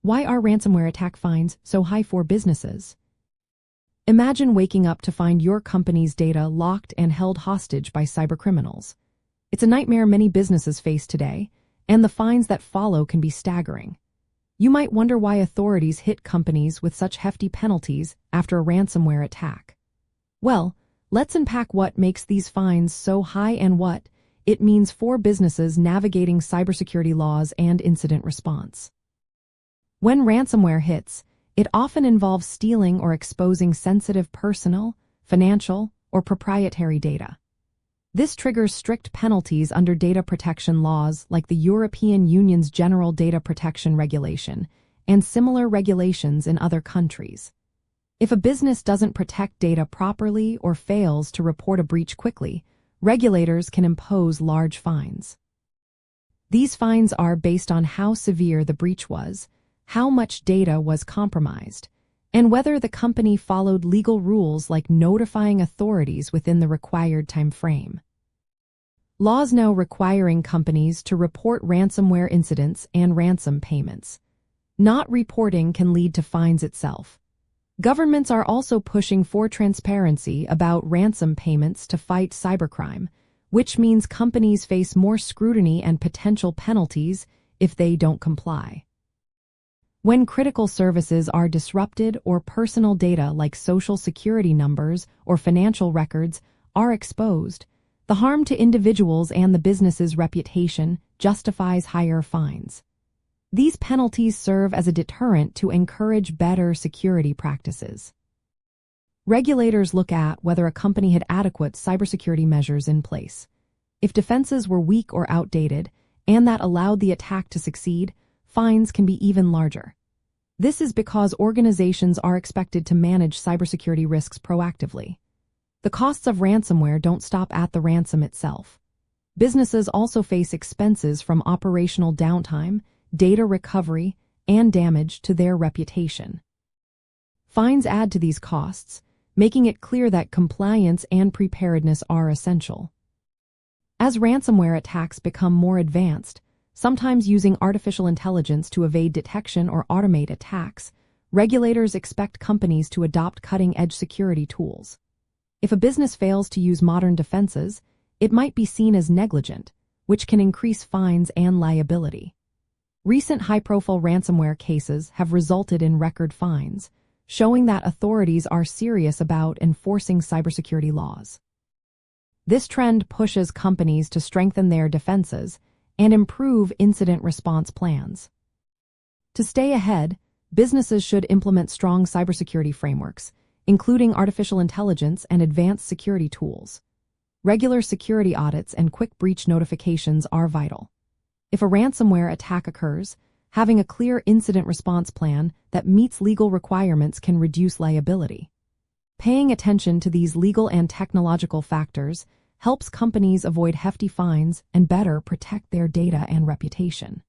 Why are ransomware attack fines so high for businesses? Imagine waking up to find your company's data locked and held hostage by cybercriminals. It's a nightmare many businesses face today, and the fines that follow can be staggering. You might wonder why authorities hit companies with such hefty penalties after a ransomware attack. Well, let's unpack what makes these fines so high and what it means for businesses navigating cybersecurity laws and incident response. When ransomware hits, it often involves stealing or exposing sensitive personal, financial, or proprietary data. This triggers strict penalties under data protection laws like the European Union's General Data Protection Regulation and similar regulations in other countries. If a business doesn't protect data properly or fails to report a breach quickly, regulators can impose large fines. These fines are based on how severe the breach was, how much data was compromised, and whether the company followed legal rules like notifying authorities within the required time frame. Laws now requiring companies to report ransomware incidents and ransom payments. Not reporting can lead to fines itself. Governments are also pushing for transparency about ransom payments to fight cybercrime, which means companies face more scrutiny and potential penalties if they don't comply. When critical services are disrupted or personal data like social security numbers or financial records are exposed, the harm to individuals and the business's reputation justifies higher fines. These penalties serve as a deterrent to encourage better security practices. Regulators look at whether a company had adequate cybersecurity measures in place. If defenses were weak or outdated, and that allowed the attack to succeed, fines can be even larger. This is because organizations are expected to manage cybersecurity risks proactively. The costs of ransomware don't stop at the ransom itself. Businesses also face expenses from operational downtime, data recovery, and damage to their reputation. Fines add to these costs, making it clear that compliance and preparedness are essential. As ransomware attacks become more advanced, sometimes using artificial intelligence to evade detection or automate attacks, regulators expect companies to adopt cutting-edge security tools. If a business fails to use modern defenses, it might be seen as negligent, which can increase fines and liability. Recent high-profile ransomware cases have resulted in record fines, showing that authorities are serious about enforcing cybersecurity laws. This trend pushes companies to strengthen their defenses and improve incident response plans. To stay ahead, businesses should implement strong cybersecurity frameworks, including artificial intelligence and advanced security tools. Regular security audits and quick breach notifications are vital. If a ransomware attack occurs, having a clear incident response plan that meets legal requirements can reduce liability. Paying attention to these legal and technological factors helps companies avoid hefty fines and better protect their data and reputation.